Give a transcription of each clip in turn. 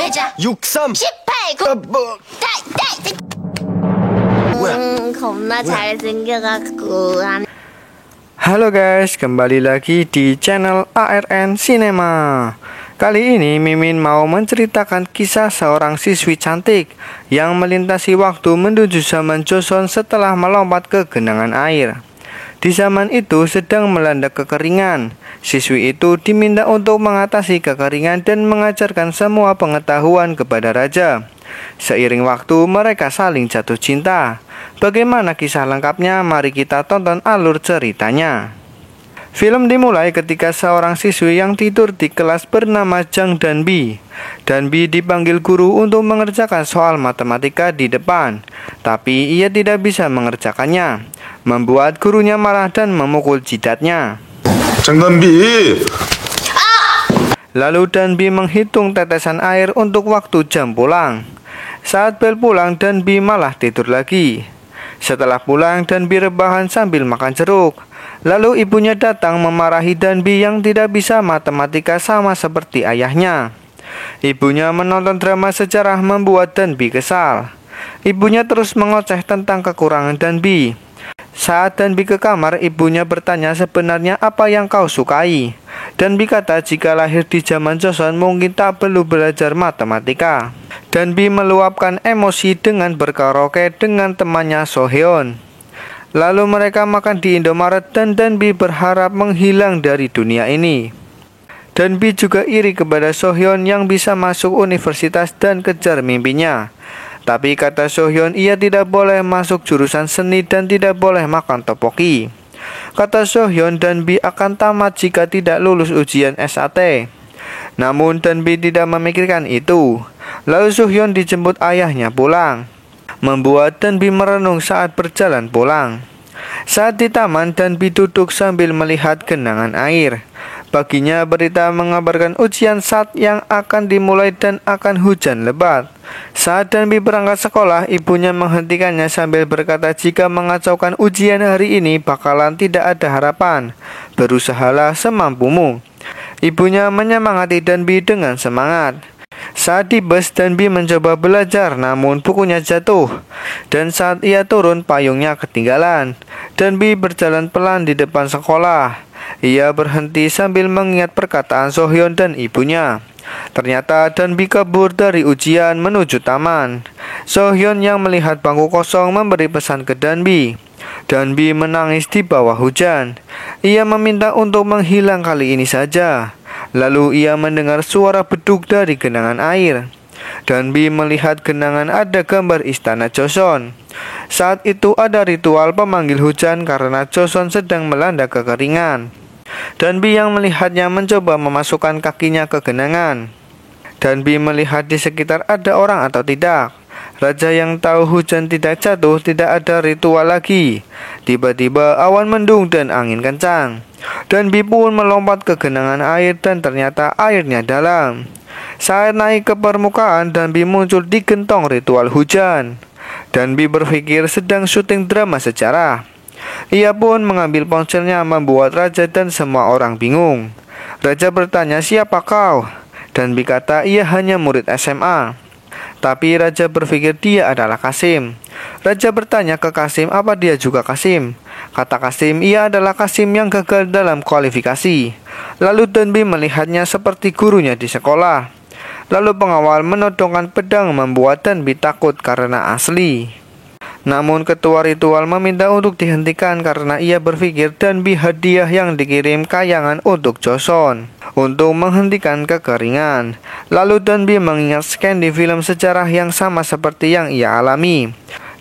63 18 겁나 잘생겨갖고 Halo guys, kembali lagi di channel ARN Cinema. Kali ini Mimin mau menceritakan kisah seorang siswi cantik yang melintasi waktu menuju zaman Joseon setelah melompat ke genangan air. Di zaman itu sedang melanda kekeringan. Siswi itu diminta untuk mengatasi kekeringan dan mengajarkan semua pengetahuan kepada raja. Seiring waktu mereka saling jatuh cinta. Bagaimana kisah lengkapnya? Mari kita tonton alur ceritanya. Film dimulai ketika seorang siswi yang tidur di kelas bernama Jang Danbi. Danbi dipanggil guru untuk mengerjakan soal matematika di depan, tapi ia tidak bisa mengerjakannya, membuat gurunya marah dan memukul jidatnya. 장단비 Lalu Danbi menghitung tetesan air untuk waktu jam pulang. Saat bel pulang, Danbi malah tidur lagi. Setelah pulang, Danbi rebahan sambil makan jeruk. Lalu ibunya datang memarahi Danbi yang tidak bisa matematika sama seperti ayahnya. Ibunya menonton drama sejarah membuat Danbi kesal. Ibunya terus mengoceh tentang kekurangan Danbi. Saat Danbi ke kamar, ibunya bertanya sebenarnya apa yang kau sukai. Danbi kata jika lahir di zaman Joseon mungkin tak perlu belajar matematika. Danbi meluapkan emosi dengan berkaraoke dengan temannya Sohyeon. Lalu mereka makan di Indomaret dan Danbi berharap menghilang dari dunia ini. Danbi juga iri kepada Sohyeon yang bisa masuk universitas dan kejar mimpinya. Tapi kata Sohyeon ia tidak boleh masuk jurusan seni dan tidak boleh makan topoki. Kata Sohyeon Danbi akan tamat jika tidak lulus ujian SAT. Namun Danbi tidak memikirkan itu. Lalu Sohyeon dijemput ayahnya pulang, membuat Danbi merenung saat berjalan pulang. Saat di taman, Danbi duduk sambil melihat genangan air. Paginya berita mengabarkan ujian SAT yang akan dimulai dan akan hujan lebat. Saat Danbi berangkat sekolah, ibunya menghentikannya sambil berkata jika mengacaukan ujian hari ini bakalan tidak ada harapan. Berusahalah semampumu. Ibunya menyemangati Danbi dengan semangat. Saat di bus, Danbi mencoba belajar namun bukunya jatuh. Dan saat ia turun, payungnya ketinggalan. Danbi berjalan pelan di depan sekolah. Ia berhenti sambil mengingat perkataan Sohyeon dan ibunya. Ternyata Danbi kabur dari ujian menuju taman. Sohyeon yang melihat bangku kosong memberi pesan ke Danbi. Danbi menangis di bawah hujan. Ia meminta untuk menghilang kali ini saja. Lalu ia mendengar suara beduk dari genangan air. Danbi melihat genangan ada gambar istana Joseon. Saat itu ada ritual pemanggil hujan karena Joseon sedang melanda kekeringan. Danbi yang melihatnya mencoba memasukkan kakinya ke genangan. Danbi melihat di sekitar ada orang atau tidak. Raja yang tahu hujan tidak jatuh, tidak ada ritual lagi. Tiba-tiba awan mendung dan angin kencang. Danbi pun melompat ke genangan air dan ternyata airnya dalam. Saat naik ke permukaan, Danbi muncul di gentong ritual hujan. Danbi berpikir sedang syuting drama sejarah. Ia pun mengambil ponselnya membuat raja dan semua orang bingung. Raja bertanya siapa kau? Danbi kata ia hanya murid SMA. Tapi raja berpikir dia adalah Kasim. Raja bertanya ke Kasim apa dia juga Kasim. Kata Kasim ia adalah Kasim yang gagal dalam kualifikasi. Lalu Danbi melihatnya seperti gurunya di sekolah. Lalu pengawal menodongkan pedang membuat Danbi takut karena asli. Namun ketua ritual meminta untuk dihentikan karena ia berpikir Danbi hadiah yang dikirim kayangan untuk Joseon untuk menghentikan kekeringan. Lalu Danbi mengingat scan di film sejarah yang sama seperti yang ia alami.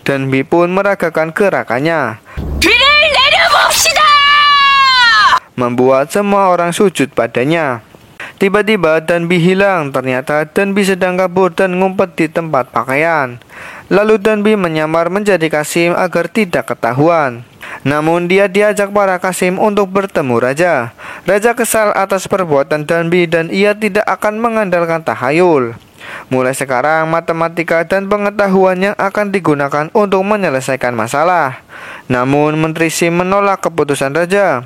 Danbi pun meragakan gerakannya, membuat semua orang sujud padanya. Tiba-tiba Danbi hilang. Ternyata Danbi sedang kabur dan ngumpet di tempat pakaian. Lalu Danbi menyamar menjadi Kasim agar tidak ketahuan. Namun dia diajak para Kasim untuk bertemu raja. Raja kesal atas perbuatan Danbi dan ia tidak akan mengandalkan tahayul. Mulai sekarang matematika dan pengetahuan yang akan digunakan untuk menyelesaikan masalah. Namun Menteri Sim menolak keputusan raja.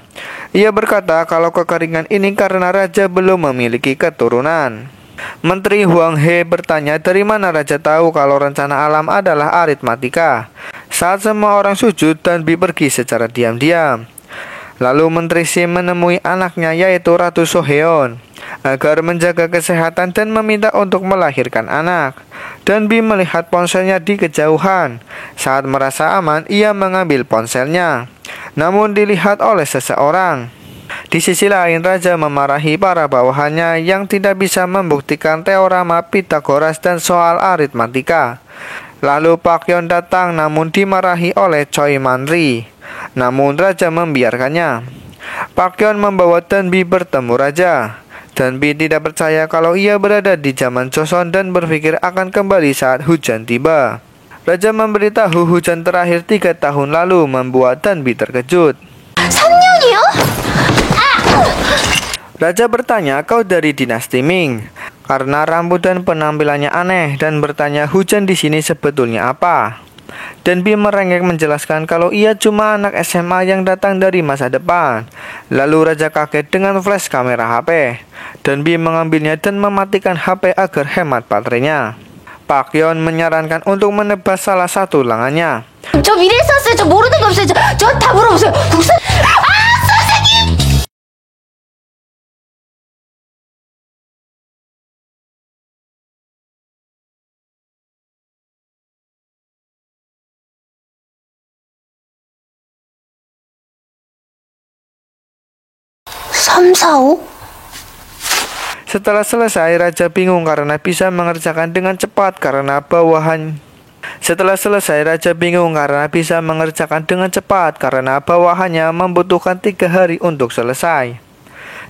Ia berkata kalau kekeringan ini karena raja belum memiliki keturunan. Menteri Huang He bertanya dari mana raja tahu kalau rencana alam adalah aritmatika. Saat semua orang sujud, dan Bi pergi secara diam-diam. Lalu Menteri Sim menemui anaknya yaitu Ratu Soheon agar menjaga kesehatan dan meminta untuk melahirkan anak. Dan Bi melihat ponselnya di kejauhan. Saat merasa aman, ia mengambil ponselnya. Namun dilihat oleh seseorang. Di sisi lain, raja memarahi para bawahannya yang tidak bisa membuktikan teorema Pitagoras dan soal aritmatika. Lalu Pak Yon datang namun dimarahi oleh Choi Manri. Namun raja membiarkannya. Pak Yon membawa Dan Bi bertemu raja. Dan Bi tidak percaya kalau ia berada di zaman Joseon dan berpikir akan kembali saat hujan tiba. Raja memberitahu hujan terakhir 3 tahun lalu membuat Dan Bi terkejut. 3년이요? Raja bertanya, kau dari dinasti Ming? Karena rambut dan penampilannya aneh, dan bertanya hujan di sini sebetulnya apa. Dan Bi merengek menjelaskan kalau ia cuma anak SMA yang datang dari masa depan. Lalu raja kaget dengan flash kamera HP. Dan Bi mengambilnya dan mematikan HP agar hemat baterainya. Pak Yon menyarankan untuk menebas salah satu lengannya. 저 미래에 썼어요. 저 모르는 게 없어요. 저 다 물어보세요. 국산 선생님! Setelah selesai, raja bingung karena bisa mengerjakan dengan cepat karena bawahan. Bawahannya membutuhkan 3 hari untuk selesai.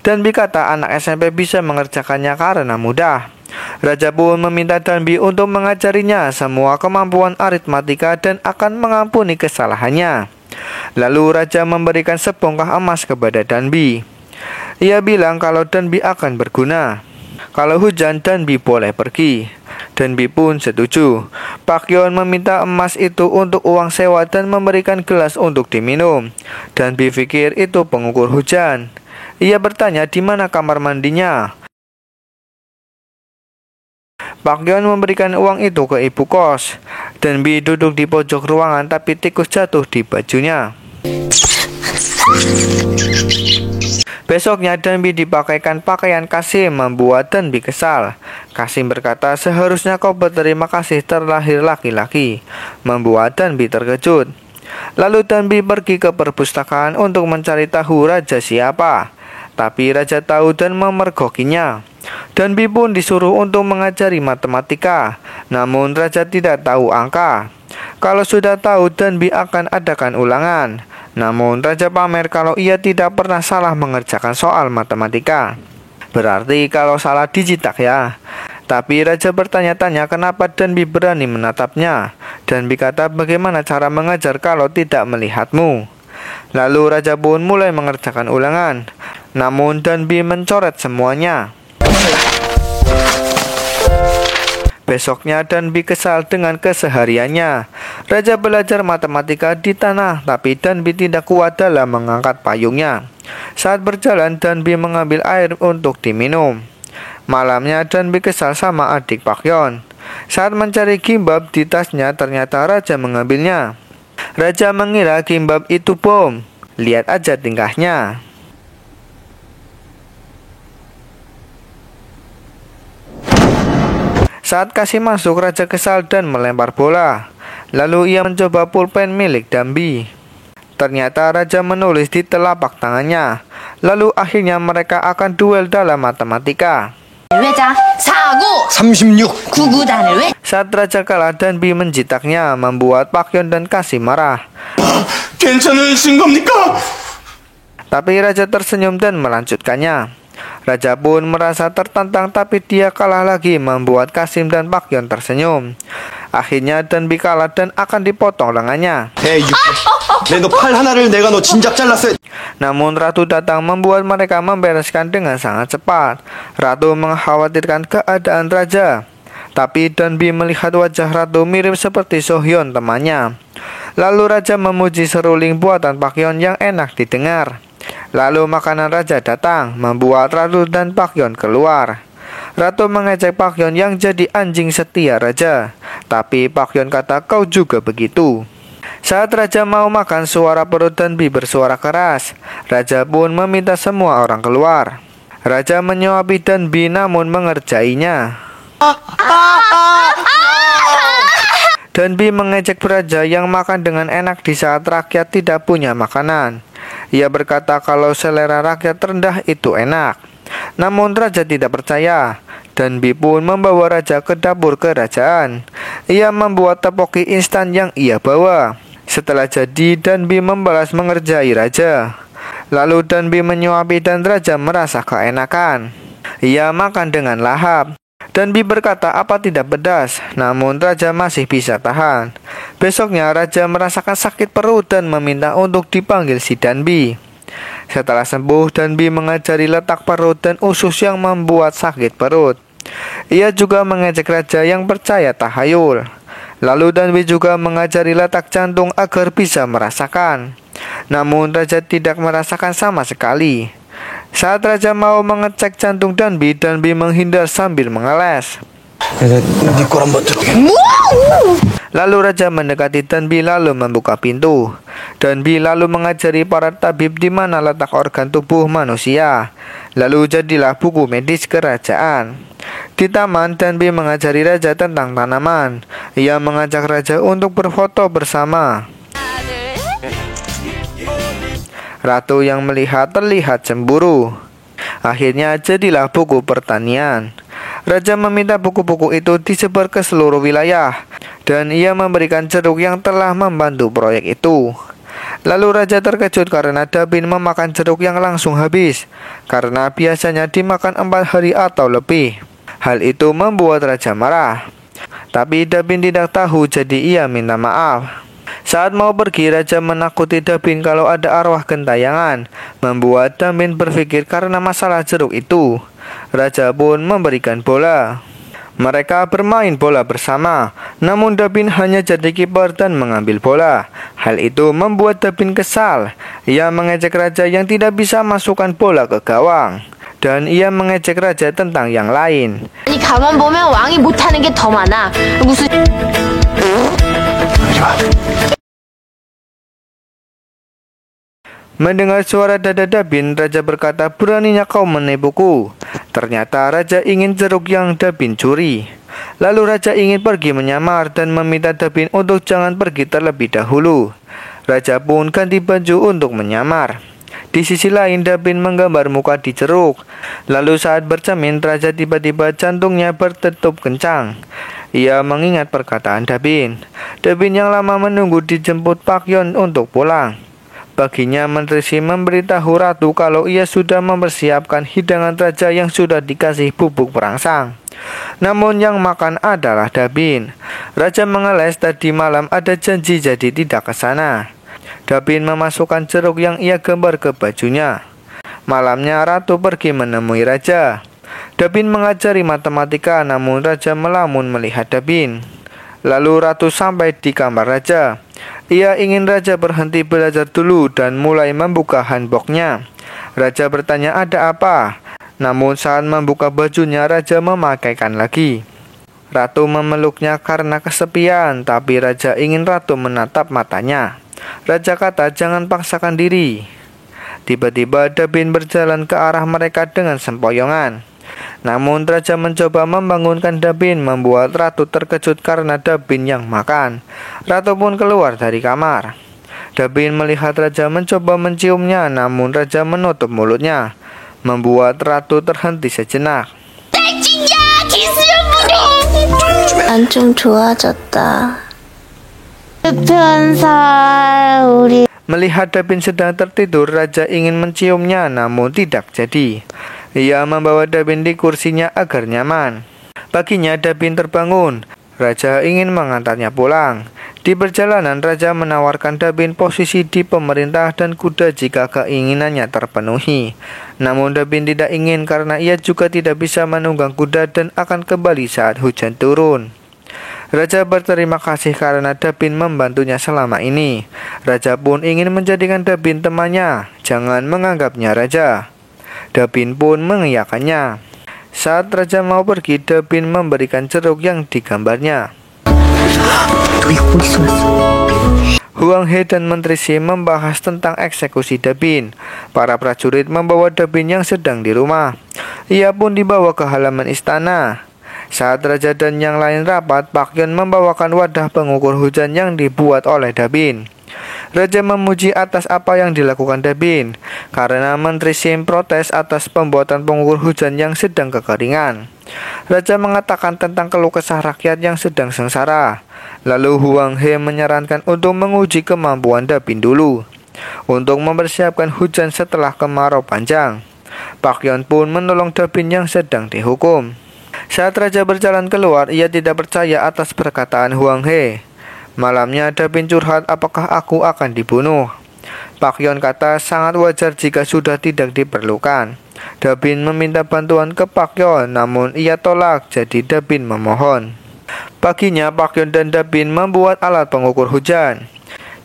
Dan Bi kata anak SMP bisa mengerjakannya karena mudah. Raja pun meminta Dan Bi untuk mengajarinya semua kemampuan aritmatika dan akan mengampuni kesalahannya. Lalu raja memberikan sebongkah emas kepada Dan Bi. Ia bilang kalau Dan Bi akan berguna. Kalau hujan, Dan Bi boleh pergi. Dan Bi pun setuju. Pak Yon meminta emas itu untuk uang sewa dan memberikan gelas untuk diminum. Dan Bi pikir itu pengukur hujan. Ia bertanya di mana kamar mandinya. Pak Yon memberikan uang itu ke ibu kos. Dan Bi duduk di pojok ruangan tapi tikus jatuh di bajunya. Besoknya Dan Bi dipakaikan pakaian Kasim membuat Dan Bi kesal. Kasim berkata seharusnya kau berterima kasih terlahir laki-laki, membuat Dan Bi terkejut. Lalu Dan Bi pergi ke perpustakaan untuk mencari tahu raja siapa. Tapi raja tahu dan memergokinya. Dan Bi pun disuruh untuk mengajari matematika. Namun raja tidak tahu angka. Kalau sudah tahu, Dan Bi akan adakan ulangan. Namun raja pamer kalau ia tidak pernah salah mengerjakan soal matematika. Berarti kalau salah dijitak ya. Tapi raja bertanya-tanya kenapa Dan Bi berani menatapnya. Dan Bi kata bagaimana cara mengajar kalau tidak melihatmu. Lalu raja pun mulai mengerjakan ulangan. Namun Dan Bi mencoret semuanya. Besoknya Dan Bi kesal dengan kesehariannya. Raja belajar matematika di tanah, tapi Dan Bi tidak kuat dalam mengangkat payungnya. Saat berjalan, Dan Bi mengambil air untuk diminum. Malamnya Dan Bi kesal sama adik Pak Yon. Saat mencari kimbab di tasnya, ternyata raja mengambilnya. Raja mengira kimbab itu bom. Lihat aja tingkahnya. Saat kasih masuk, raja kesal dan melempar bola. Lalu ia mencoba pulpen milik Dan Bi. Ternyata raja menulis di telapak tangannya. Lalu akhirnya mereka akan duel dalam matematika. 외자 4구 36 9구단을 왜 Saat raja kalah, Dan Bi menjitaknya, membuat Pak Yon dan Kasim marah. 괜찮으신 겁니까? Tapi raja tersenyum dan melanjutkannya. Raja pun merasa tertantang tapi dia kalah lagi, membuat Kasim dan Pak Yon tersenyum. Akhirnya Dan Bi kalah dan akan dipotong lengannya. 너 팔 하나를 내가 너 진작 잘랐어. Namun Ratu datang membuat mereka membereskan dengan sangat cepat. Ratu mengkhawatirkan keadaan raja. Tapi Dan Bi melihat wajah Ratu mirip seperti Sohyeon temannya. Lalu raja memuji seruling buatan Pak Yon yang enak didengar. Lalu makanan raja datang, membuat Ratu dan Pak Yon keluar. Ratu mengejek Pakyon yang jadi anjing setia raja. Tapi Pakyon kata kau juga begitu. Saat raja mau makan, suara perut Danbi bersuara keras. Raja pun meminta semua orang keluar. Raja menyuapi Danbi namun mengerjainya. Danbi mengejek raja yang makan dengan enak di saat rakyat tidak punya makanan. Ia berkata kalau selera rakyat rendah itu enak. Namun raja tidak percaya. Danbi pun membawa raja ke dapur kerajaan. Ia membuat tepoki instan yang ia bawa. Setelah jadi, Danbi membalas mengerjai raja. Lalu Danbi menyuapi dan raja merasa keenakan. Ia makan dengan lahap. Danbi berkata apa tidak pedas, namun raja masih bisa tahan. Besoknya raja merasakan sakit perut dan meminta untuk dipanggil si Danbi. Setelah sembuh, Danbi mengajari letak perut dan usus yang membuat sakit perut. Ia juga mengejek raja yang percaya tahayul. Lalu Danbi juga mengajari letak jantung agar bisa merasakan. Namun raja tidak merasakan sama sekali. Saat raja mau mengecek jantung Danbi, Danbi menghindar sambil mengeles. Lalu raja mendekati Danbi lalu membuka pintu. Danbi lalu mengajari para tabib di mana letak organ tubuh manusia. Lalu jadilah buku medis kerajaan. Di taman, Danbi mengajari raja tentang tanaman. Ia mengajak raja untuk berfoto bersama. Ratu yang melihat terlihat cemburu. Akhirnya jadilah buku pertanian. Raja meminta buku-buku itu disebar ke seluruh wilayah, dan ia memberikan jeruk yang telah membantu proyek itu. Lalu raja terkejut karena Dabin memakan jeruk yang langsung habis, karena biasanya dimakan 4 hari atau lebih. Hal itu membuat raja marah. Tapi Dabin tidak tahu, jadi ia minta maaf. Saat mau pergi, raja menakuti Dabin kalau ada arwah gentayangan, membuat Dabin berpikir karena masalah jeruk itu. Raja pun memberikan bola. Mereka bermain bola bersama, namun Dabin hanya jadi kiper dan mengambil bola. Hal itu membuat Dabin kesal. Ia mengejek raja yang tidak bisa masukkan bola ke gawang. Dan ia mengejek raja tentang yang lain. 아니 가만 보면 왕이 못하는 게 더 많아. 무슨 Mendengar suara dada Dabin, raja berkata, beraninya kau menipuku. Ternyata raja ingin jeruk yang Dabin curi. Lalu raja ingin pergi menyamar dan meminta Dabin untuk jangan pergi terlebih dahulu. Raja pun ganti baju untuk menyamar. Di sisi lain, Dabin menggambar muka di jeruk. Lalu saat bercermin, raja tiba-tiba jantungnya berdetup kencang. Ia mengingat perkataan Dabin. Dabin yang lama menunggu dijemput Pakyon untuk pulang. Baginya Menteri Si memberitahu ratu kalau ia sudah mempersiapkan hidangan raja yang sudah dikasih bubuk perangsang. Namun yang makan adalah Dabin. Raja mengeles tadi malam ada janji jadi tidak ke sana. Dabin memasukkan jeruk yang ia gambar ke bajunya. Malamnya ratu pergi menemui raja. Dabin mengajari matematika, namun raja melamun melihat Dabin. Lalu ratu sampai di kamar raja. Ia ingin raja berhenti belajar dulu dan mulai membuka handboknya. Raja bertanya ada apa. Namun saat membuka bajunya, raja memakaikan lagi. Ratu memeluknya karena kesepian, tapi raja ingin ratu menatap matanya. Raja kata jangan paksakan diri. Tiba-tiba Dabin berjalan ke arah mereka dengan sempoyongan. Namun raja mencoba membangunkan Dabin, membuat ratu terkejut karena Dabin yang makan. Ratu pun keluar dari kamar. Dabin melihat raja mencoba menciumnya, namun raja menutup mulutnya, membuat ratu terhenti sejenak. 난 좀 좋아졌다. 편사 우리 Melihat Dabin sedang tertidur, raja ingin menciumnya, namun tidak jadi. Ia membawa Dabin di kursinya agar nyaman. Paginya Dabin terbangun. Raja ingin mengantarnya pulang. Di perjalanan, raja menawarkan Dabin posisi di pemerintah dan kuda jika keinginannya terpenuhi. Namun Dabin tidak ingin karena ia juga tidak bisa menunggang kuda dan akan kembali saat hujan turun. Raja berterima kasih karena Dabin membantunya selama ini. Raja pun ingin menjadikan Dabin temannya. Jangan menganggapnya raja. Dabin pun mengiyakannya. Saat raja mau pergi, Dabin memberikan jeruk yang digambarnya. Huang He dan Menteri Si membahas tentang eksekusi Dabin. Para prajurit membawa Dabin yang sedang di rumah. Ia pun dibawa ke halaman istana. Saat raja dan yang lain rapat, Pak Yon membawakan wadah pengukur hujan yang dibuat oleh Dabin. Raja memuji atas apa yang dilakukan Dabin, karena Menteri Sim protes atas pembuatan pengukur hujan yang sedang kekeringan. Raja mengatakan tentang keluh kesah rakyat yang sedang sengsara. Lalu Huang He menyarankan untuk menguji kemampuan Dabin dulu, untuk mempersiapkan hujan setelah kemarau panjang. Pak Yon pun menolong Dabin yang sedang dihukum. Saat raja berjalan keluar, ia tidak percaya atas perkataan Huang He. Malamnya Dabin curhat, apakah aku akan dibunuh? Pak Yon kata sangat wajar jika sudah tidak diperlukan. Dabin meminta bantuan ke Pak Yon, namun ia tolak, jadi Dabin memohon. Paginya Pak Yon dan Dabin membuat alat pengukur hujan.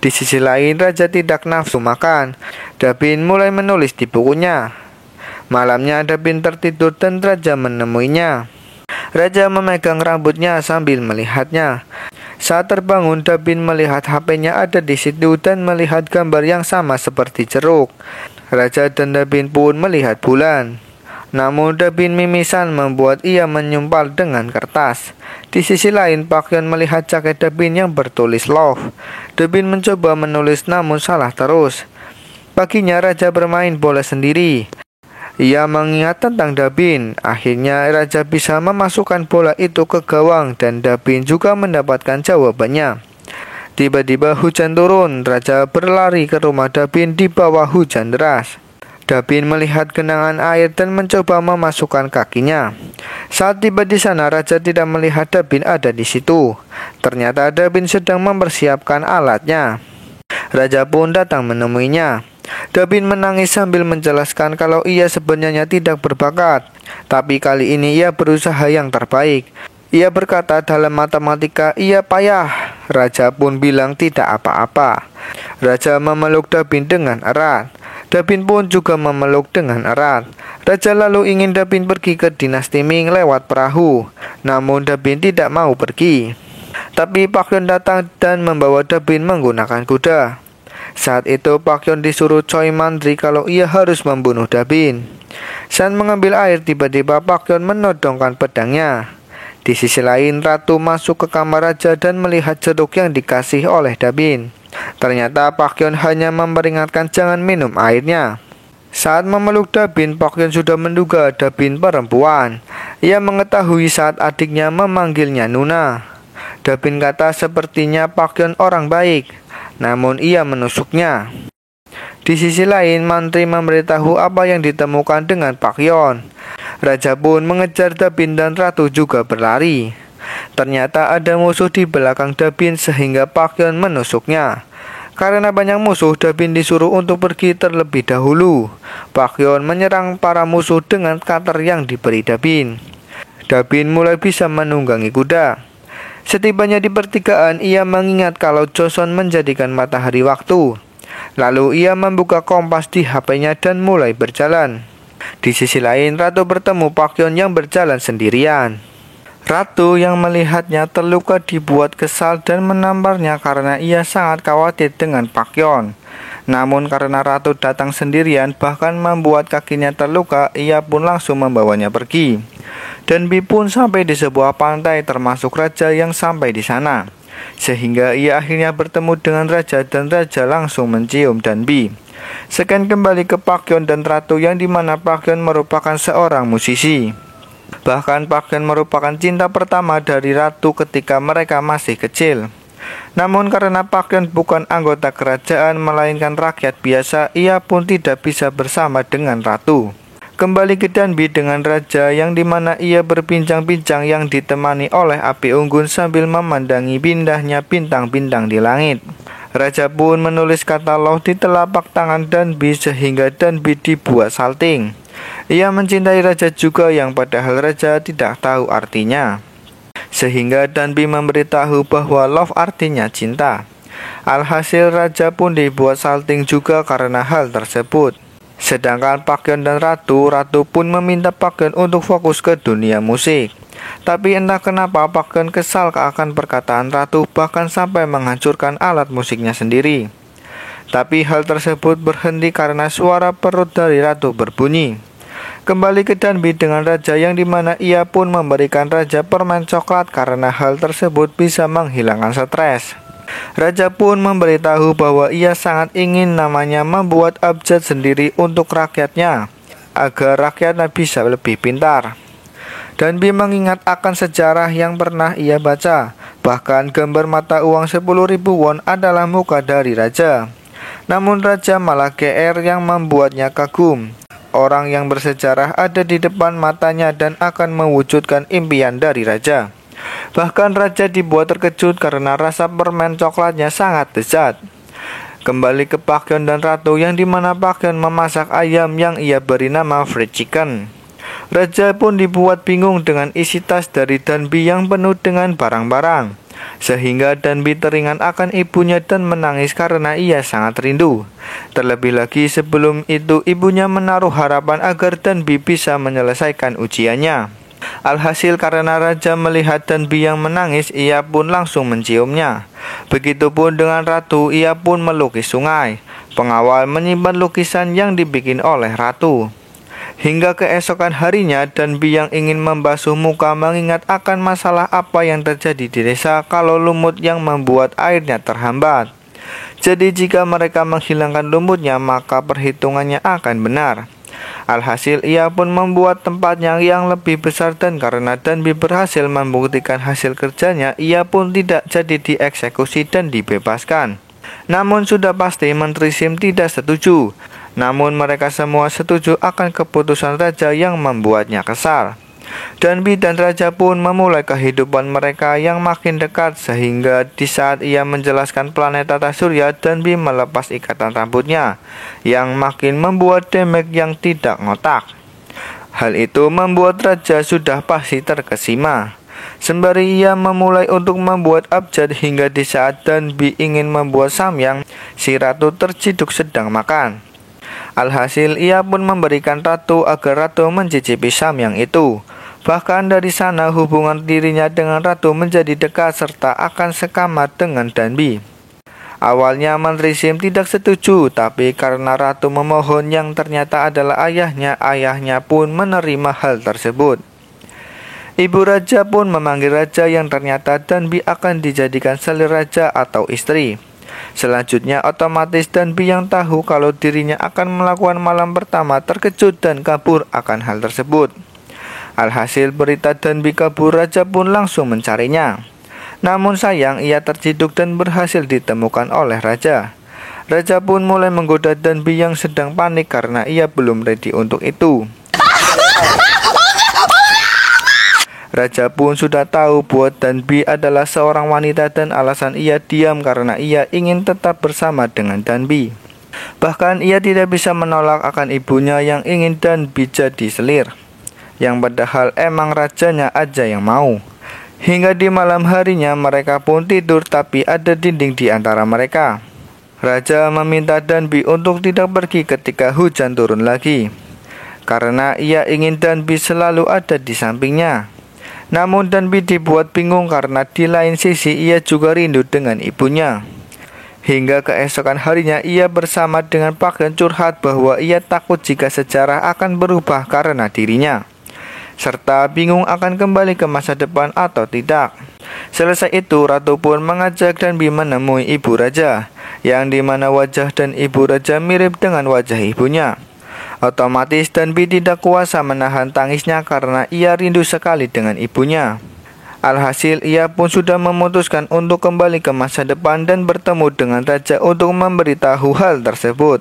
Di sisi lain, raja tidak nafsu makan. Dabin mulai menulis di bukunya. Malamnya Dabin tertidur dan raja menemuinya. Raja memegang rambutnya sambil melihatnya. Saat terbangun, Dabin melihat HP-nya ada di situ dan melihat gambar yang sama seperti jeruk. Raja dan Dabin pun melihat bulan. Namun Dabin mimisan membuat ia menyumpal dengan kertas. Di sisi lain, Pak Yon melihat jaket Dabin yang bertulis love. Dabin mencoba menulis namun salah terus. Paginya raja bermain bola sendiri. Ia mengingat tentang Dabin. Akhirnya raja bisa memasukkan bola itu ke gawang dan Dabin juga mendapatkan jawabannya. Tiba-tiba hujan turun. Raja berlari ke rumah Dabin di bawah hujan deras. Dabin melihat genangan air dan mencoba memasukkan kakinya. Saat tiba di sana, raja tidak melihat Dabin ada di situ. Ternyata Dabin sedang mempersiapkan alatnya. Raja pun datang menemuinya. Dabin menangis sambil menjelaskan kalau ia sebenarnya tidak berbakat, tapi kali ini ia berusaha yang terbaik. Ia berkata dalam matematika ia payah. Raja pun bilang tidak apa-apa. Raja memeluk Dabin dengan erat. Dabin pun juga memeluk dengan erat. Raja lalu ingin Dabin pergi ke dinasti Ming lewat perahu, namun Dabin tidak mau pergi. Tapi Pak Yon datang dan membawa Dabin menggunakan kuda. Saat itu Pak Yon disuruh Choi Mandri kalau ia harus membunuh Dabin. Saat mengambil air, tiba-tiba Pak Yon menodongkan pedangnya. Di sisi lain, ratu masuk ke kamar raja dan melihat jeruk yang dikasih oleh Dabin. Ternyata Pak Yon hanya memperingatkan jangan minum airnya. Saat memeluk Dabin, Pak Yon sudah menduga Dabin perempuan. Ia mengetahui saat adiknya memanggilnya Nuna. Dabin kata sepertinya Pak Yon orang baik, namun ia menusuknya. Di sisi lain, mantri memberitahu apa yang ditemukan dengan Pak Yon. Raja pun mengejar Dabin dan ratu juga berlari. Ternyata ada musuh di belakang Dabin sehingga Pak Yon menusuknya. Karena banyak musuh, Dabin disuruh untuk pergi terlebih dahulu. Pak Yon menyerang para musuh dengan kater yang diberi Dabin. Dabin mulai bisa menunggangi kuda. Setibanya di pertigaan, ia mengingat kalau Joseon menjadikan matahari waktu. Lalu ia membuka kompas di HP-nya dan mulai berjalan. Di sisi lain, ratu bertemu Pak Yon yang berjalan sendirian. Ratu yang melihatnya terluka dibuat kesal dan menamparnya karena ia sangat khawatir dengan Pak Yon. Namun karena ratu datang sendirian bahkan membuat kakinya terluka, ia pun langsung membawanya pergi. Dan Bi pun sampai di sebuah pantai termasuk raja yang sampai di sana. Sehingga ia akhirnya bertemu dengan raja dan raja langsung mencium Dan Bi. Sekian kembali ke Pak Yon dan ratu yang dimana Pak Yon merupakan seorang musisi. Bahkan Pak Yon merupakan cinta pertama dari ratu ketika mereka masih kecil. Namun karena Pak Yon bukan anggota kerajaan melainkan rakyat biasa, ia pun tidak bisa bersama dengan ratu. Kembali ke Dan Bi dengan raja yang dimana ia berbincang-bincang yang ditemani oleh api unggun sambil memandangi pindahnya bintang-bintang di langit. Raja pun menulis kata love di telapak tangan Dan Bi sehingga Dan Bi dibuat salting. Ia mencintai raja juga yang padahal raja tidak tahu artinya. Sehingga Dan Bi memberitahu bahwa love artinya cinta. Alhasil raja pun dibuat salting juga karena hal tersebut. Sedangkan Pak Yeon dan Ratu pun meminta Pak Yeon untuk fokus ke dunia musik. Tapi entah kenapa Pak Yeon kesal akan perkataan Ratu, bahkan sampai menghancurkan alat musiknya sendiri. Tapi hal tersebut berhenti karena suara perut dari Ratu berbunyi. Kembali ke Danbi dengan Raja, yang dimana ia pun memberikan Raja permen coklat karena hal tersebut bisa menghilangkan stres. Raja pun memberitahu bahwa ia sangat ingin namanya membuat abjad sendiri untuk rakyatnya, agar rakyatnya bisa lebih pintar. Danbi mengingat akan sejarah yang pernah ia baca, bahkan gambar mata uang 10.000 won adalah muka dari Raja. Namun Raja malah GR yang membuatnya kagum. Orang yang bersejarah ada di depan matanya dan akan mewujudkan impian dari Raja. Bahkan Raja dibuat terkejut karena rasa permen coklatnya sangat lezat. Kembali ke Pak Yeon dan Ratu, yang dimana Pak Yeon memasak ayam yang ia beri nama fried chicken. Raja pun dibuat bingung dengan isi tas dari Danbi yang penuh dengan barang-barang, sehingga Danbi teringat akan ibunya dan menangis karena ia sangat rindu. Terlebih lagi sebelum itu ibunya menaruh harapan agar Danbi bisa menyelesaikan ujiannya. Alhasil karena Raja melihat Danbi yang menangis, ia pun langsung menciumnya. Begitupun dengan Ratu, ia pun melukis sungai. Pengawal menyimpan lukisan yang dibikin oleh Ratu. Hingga keesokan harinya, Danbi yang ingin membasuh muka mengingat akan masalah apa yang terjadi di desa kalau lumut yang membuat airnya terhambat. Jadi jika mereka menghilangkan lumutnya, maka perhitungannya akan benar. Alhasil ia pun membuat tempatnya yang lebih besar, dan karena Danbi berhasil membuktikan hasil kerjanya, ia pun tidak jadi dieksekusi dan dibebaskan. Namun sudah pasti Menteri Sim tidak setuju. Namun mereka semua setuju akan keputusan Raja yang membuatnya kesal. Danbi dan Raja pun memulai kehidupan mereka yang makin dekat, sehingga di saat ia menjelaskan planet tata surya, Danbi melepas ikatan rambutnya yang makin membuat Demek yang tidak ngotak. Hal itu membuat Raja sudah pasti terkesima. Sembari ia memulai untuk membuat abjad, hingga di saat Danbi ingin membuat samyang, si Ratu terciduk sedang makan. Alhasil ia pun memberikan Ratu agar Ratu mencicipi samyang itu. Bahkan dari sana hubungan dirinya dengan Ratu menjadi dekat serta akan sekamar dengan Danbi. Awalnya Menteri Sim tidak setuju, tapi karena Ratu memohon yang ternyata adalah ayahnya pun menerima hal tersebut. Ibu Raja pun memanggil Raja yang ternyata Danbi akan dijadikan selir Raja atau istri. Selanjutnya otomatis Danbi yang tahu kalau dirinya akan melakukan malam pertama terkejut dan kabur akan hal tersebut. Alhasil berita Danbi kabur, Raja pun langsung mencarinya. Namun sayang ia terciduk dan berhasil ditemukan oleh Raja. Raja pun mulai menggoda Danbi yang sedang panik karena ia belum ready untuk itu. Raja pun sudah tahu bahwa Danbi adalah seorang wanita dan alasan ia diam karena ia ingin tetap bersama dengan Danbi. Bahkan ia tidak bisa menolak akan ibunya yang ingin Danbi jadi selir, yang padahal emang rajanya aja yang mau. Hingga di malam harinya mereka pun tidur, tapi ada dinding di antara mereka. Raja meminta Danbi untuk tidak pergi ketika hujan turun lagi, karena ia ingin Danbi selalu ada di sampingnya. Namun Danbi dibuat bingung karena di lain sisi ia juga rindu dengan ibunya. Hingga keesokan harinya ia bersama dengan Pak Yeon curhat bahwa ia takut jika sejarah akan berubah karena dirinya, serta bingung akan kembali ke masa depan atau tidak. Selesai itu Ratu pun mengajak Danbi menemui ibu Raja, yang dimana wajah dan ibu Raja mirip dengan wajah ibunya. Otomatis Danbi tidak kuasa menahan tangisnya karena ia rindu sekali dengan ibunya. Alhasil ia pun sudah memutuskan untuk kembali ke masa depan dan bertemu dengan Raja untuk memberitahu hal tersebut.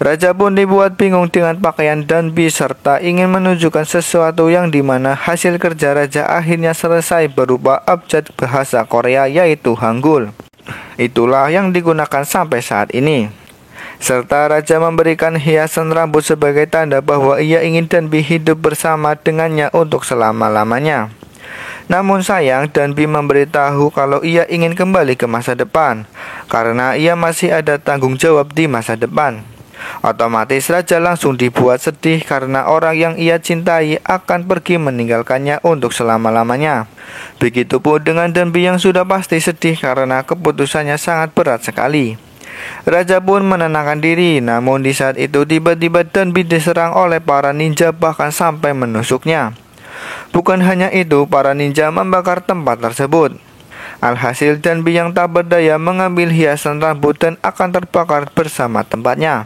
Raja pun dibuat bingung dengan pakaian Danbi serta ingin menunjukkan sesuatu, yang dimana hasil kerja Raja akhirnya selesai berupa abjad bahasa Korea yaitu Hangul. Itulah yang digunakan sampai saat ini. Serta Raja memberikan hiasan rambut sebagai tanda bahwa ia ingin Danbi hidup bersama dengannya untuk selama-lamanya. Namun sayang Danbi memberitahu kalau ia ingin kembali ke masa depan, karena ia masih ada tanggung jawab di masa depan. Otomatis raja langsung dibuat sedih karena orang yang ia cintai akan pergi meninggalkannya untuk selama-lamanya. Begitupun dengan Danby yang sudah pasti sedih karena keputusannya sangat berat sekali. Raja pun menenangkan diri, namun di saat itu tiba-tiba Danby diserang oleh para ninja bahkan sampai menusuknya. Bukan hanya itu, para ninja membakar tempat tersebut. Alhasil Danby yang tak berdaya mengambil hiasan rambut dan akan terbakar bersama tempatnya.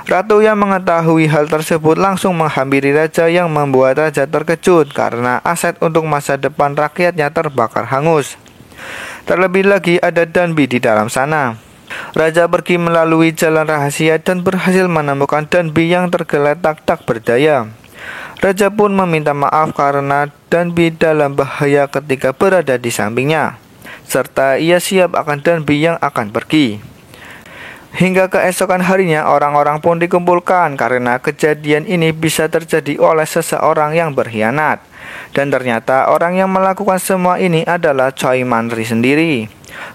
Ratu yang mengetahui hal tersebut langsung menghampiri raja yang membuat raja terkejut karena aset untuk masa depan rakyatnya terbakar hangus. Terlebih lagi ada Danby di dalam sana. Raja pergi melalui jalan rahasia dan berhasil menemukan Danby yang tergeletak tak berdaya. Raja pun meminta maaf karena Danby dalam bahaya ketika berada di sampingnya, serta ia siap akan Danby yang akan pergi. Hingga keesokan harinya orang-orang pun dikumpulkan karena kejadian ini bisa terjadi oleh seseorang yang berkhianat. Dan ternyata orang yang melakukan semua ini adalah Choi Man-ri sendiri.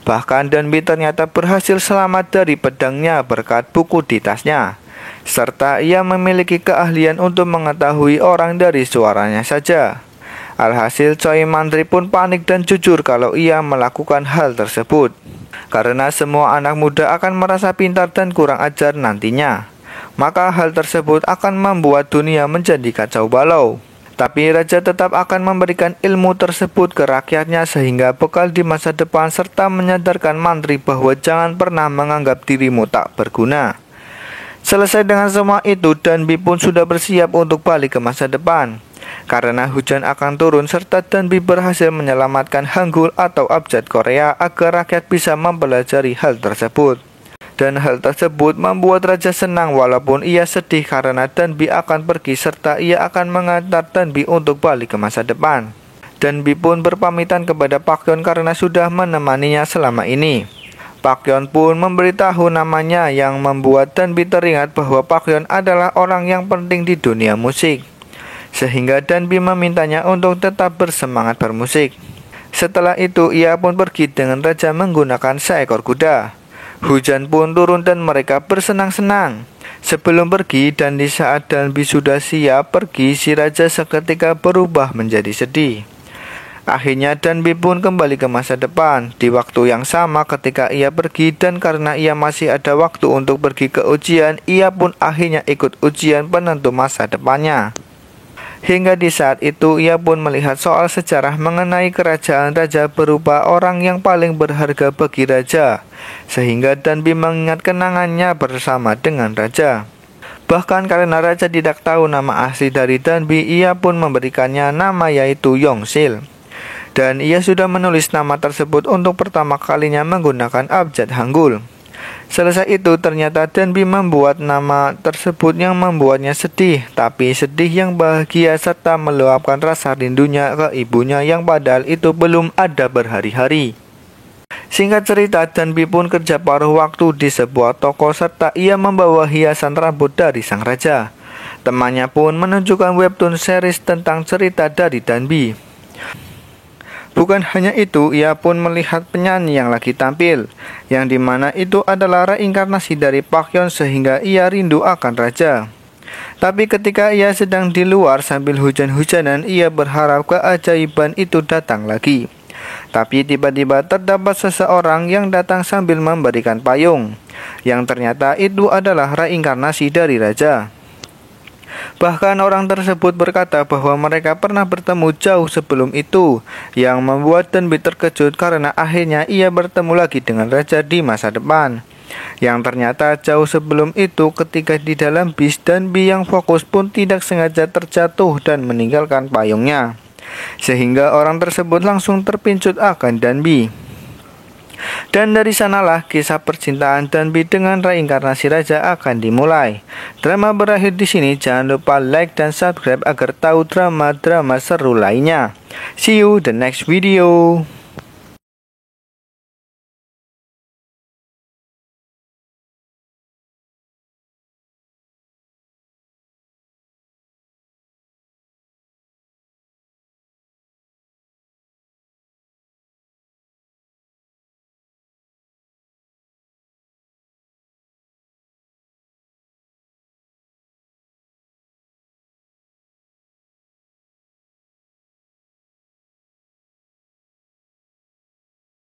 Bahkan Danby ternyata berhasil selamat dari pedangnya berkat buku di tasnya, serta ia memiliki keahlian untuk mengetahui orang dari suaranya saja. Alhasil Choi Man-ri pun panik dan jujur kalau ia melakukan hal tersebut, karena semua anak muda akan merasa pintar dan kurang ajar nantinya. Maka hal tersebut akan membuat dunia menjadi kacau balau. Tapi raja tetap akan memberikan ilmu tersebut ke rakyatnya sehingga bekal di masa depan, serta menyadarkan mantri bahwa jangan pernah menganggap dirimu tak berguna. Selesai dengan semua itu, Danby pun sudah bersiap untuk balik ke masa depan. Karena hujan akan turun serta Danby berhasil menyelamatkan Hangul atau abjad Korea agar rakyat bisa mempelajari hal tersebut. Dan hal tersebut membuat raja senang walaupun ia sedih karena Danby akan pergi serta ia akan mengantar Danby untuk balik ke masa depan. Danby pun berpamitan kepada Pak Yeon karena sudah menemaninya selama ini. Pak Yeon pun memberitahu namanya yang membuat Danby teringat bahwa Pak Yeon adalah orang yang penting di dunia musik, sehingga Danby memintanya untuk tetap bersemangat bermusik. Setelah itu ia pun pergi dengan raja menggunakan seekor kuda. Hujan pun turun dan mereka bersenang-senang. Sebelum pergi dan di saat Danby sudah siap pergi, si raja seketika berubah menjadi sedih. Akhirnya Danby pun kembali ke masa depan di waktu yang sama ketika ia pergi, dan karena ia masih ada waktu untuk pergi ke ujian, ia pun akhirnya ikut ujian penentu masa depannya. Hingga di saat itu ia pun melihat soal sejarah mengenai kerajaan raja berupa orang yang paling berharga bagi raja, sehingga Danby mengingat kenangannya bersama dengan raja. Bahkan karena raja tidak tahu nama asli dari Danby, ia pun memberikannya nama yaitu Yongsil. Dan ia sudah menulis nama tersebut untuk pertama kalinya menggunakan abjad Hangul. Selesai itu ternyata Danby membuat nama tersebut yang membuatnya sedih, tapi sedih yang bahagia serta meluapkan rasa rindunya ke ibunya yang padahal itu belum ada berhari-hari. Singkat cerita, Danby pun kerja paruh waktu di sebuah toko serta ia membawa hiasan rambut dari sang raja. Temannya pun menunjukkan webtoon series tentang cerita dari Danby. Bukan hanya itu, ia pun melihat penyanyi yang lagi tampil, yang dimana itu adalah reinkarnasi dari Pak Yeon sehingga ia rindu akan raja. Tapi ketika ia sedang di luar sambil hujan-hujanan, ia berharap keajaiban itu datang lagi. Tapi tiba-tiba terdapat seseorang yang datang sambil memberikan payung, yang ternyata itu adalah reinkarnasi dari raja. Bahkan orang tersebut berkata bahwa mereka pernah bertemu jauh sebelum itu, yang membuat Danby terkejut karena akhirnya ia bertemu lagi dengan raja di masa depan. Yang ternyata jauh sebelum itu ketika di dalam bis, Danby yang fokus pun tidak sengaja terjatuh dan meninggalkan payungnya, sehingga orang tersebut langsung terpincut akan Danby. Dan dari sanalah kisah percintaan Danby dengan reinkarnasi raja akan dimulai. Drama berakhir di sini. Jangan lupa like dan subscribe agar tahu drama-drama seru lainnya. See you the next video.